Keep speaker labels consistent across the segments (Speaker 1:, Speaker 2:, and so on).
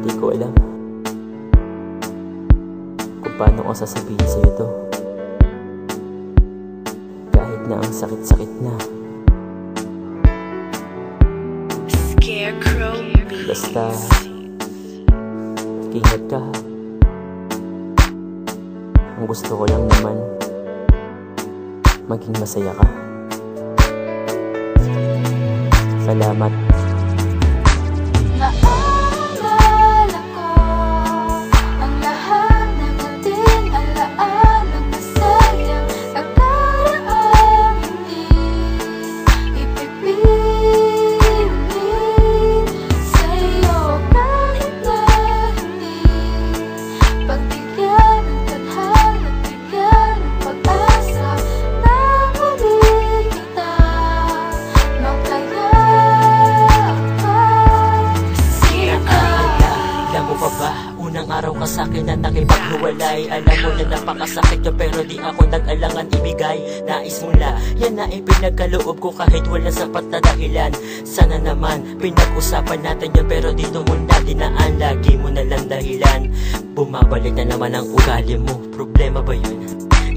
Speaker 1: Hindi ko alam kung paano ko sasabihin sa'yo to, kahit na ang sakit-sakit na. Basta ingat ka. Ang gusto ko lang naman maging masaya ka. Salamat.
Speaker 2: Naalala ko ang lahat ng ating alaalang masayang nakaraan. Hindi ipipilit sa'yo kahit na hindi pagbigyan ng tadhana at bigyan ng pag-asa na muli kita makaya.
Speaker 1: Unang araw ka sa'kin na nakipaghiwalay. Alam mo na napakasakit yun, pero di ako nag-alangan ibigay. Nais mo na, yan na ipinagkaloob ko kahit walang sapat na dahilan. Sana naman, pinag-usapan natin yun, pero dito mo na dinaan. Lagi mo na lang dahilan. Bumabalik na naman ang ugali mo. Problema ba yun?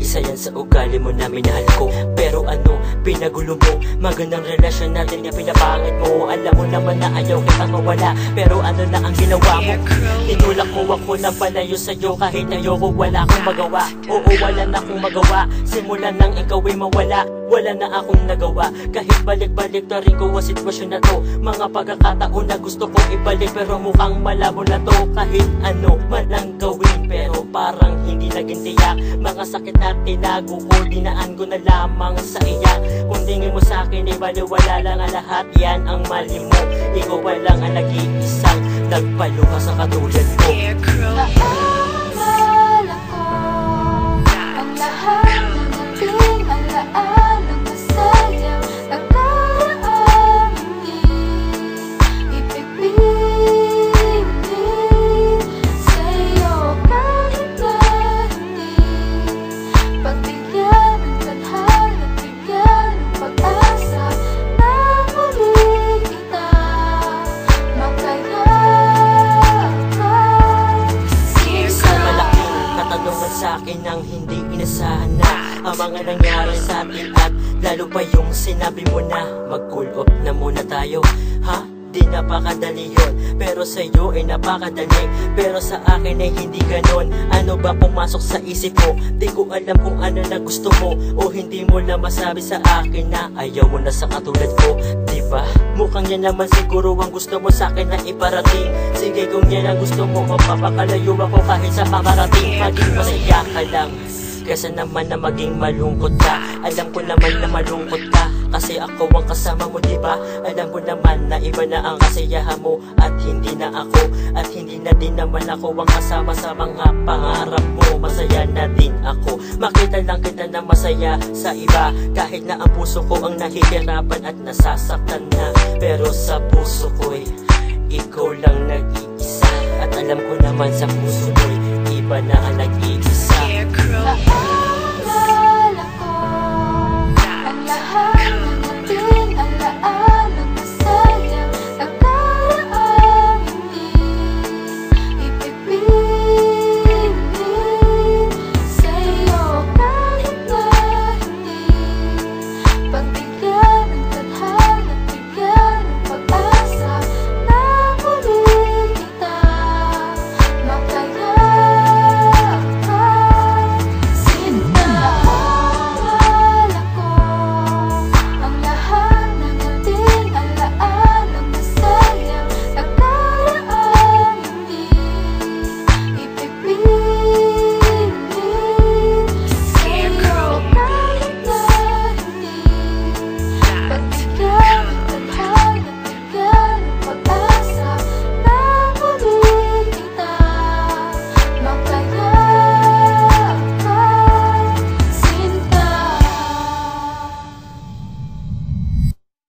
Speaker 1: Isa yan sa ugali mo na minahal ko. Pero ano, pinagulo mo. Magandang relasyon natin nga pinapangit mo. Alam mo naman na ayaw kitang mawala, pero ano na ang ginawa mo? Tinulak mo ako ng palayo sa'yo kahit ayoko, wala akong magawa. Oo, wala na akong magawa. Simulan nang ikaw ay mawala, wala na akong nagawa. Kahit balik-balik na rin ko ang sitwasyon na to. Mga pagkakataon na gusto kong ibalik, pero mukhang malabo na to. Kahit ano man ang gawin, pero parang hindi naging tiyak. Mga sakit na tinago ko, dinaan ko na lamang sa iyak. Kung tingin mo sa'kin ay baliwala lang ang lahat, yan ang mali mo. Ikaw pa lang ang nag-iisang nagpalo ka sa katulad ko.
Speaker 2: Naalala ko ang lahat ng ating alaalang masayang nakaraan. Hindi ipipilit sa'yo kahit na hindi pagbigyan ng tadhana at bigyan ng pag-asa na muli kita makaya.
Speaker 1: Katanungan sa'kin ang hindi inasahan na ang mga nangyari sa atin, at lalo pa yung sinabi mo na mag-cool off na muna tayo. Ha? Di napakadali yun, pero sa'yo ay napakadali. Pero sa akin ay hindi ganon. Ano ba pumasok sa isip mo? Di ko alam kung ano na gusto mo, o hindi mo na masabi sa akin na ayaw mo na sa katulad ko. Diba? Mukhang yan naman siguro ang gusto mo sa akin na iparating. Sige, kung yan ang gusto mo, mapapakalayo ako kahit sa makarating. Maging masaya ka lang kesa naman na maging malungkot ka. Alam ko naman na malungkot ka kasi ako ang kasama mo, diba? Alam ko naman na iba na ang kasiyahan mo at hindi na ako. At hindi na din naman ako ang kasama sa mga pangarap mo. Masaya na din ako. Makita lang kita na masaya sa iba, kahit na ang puso ko ang nahihirapan at nasasaktan na. Pero sa puso ko'y ikaw lang nag-iisa, at alam ko naman sa puso mo'y iba na ang nag-iisa.
Speaker 2: Naalala ko ang lahat ng ating alaala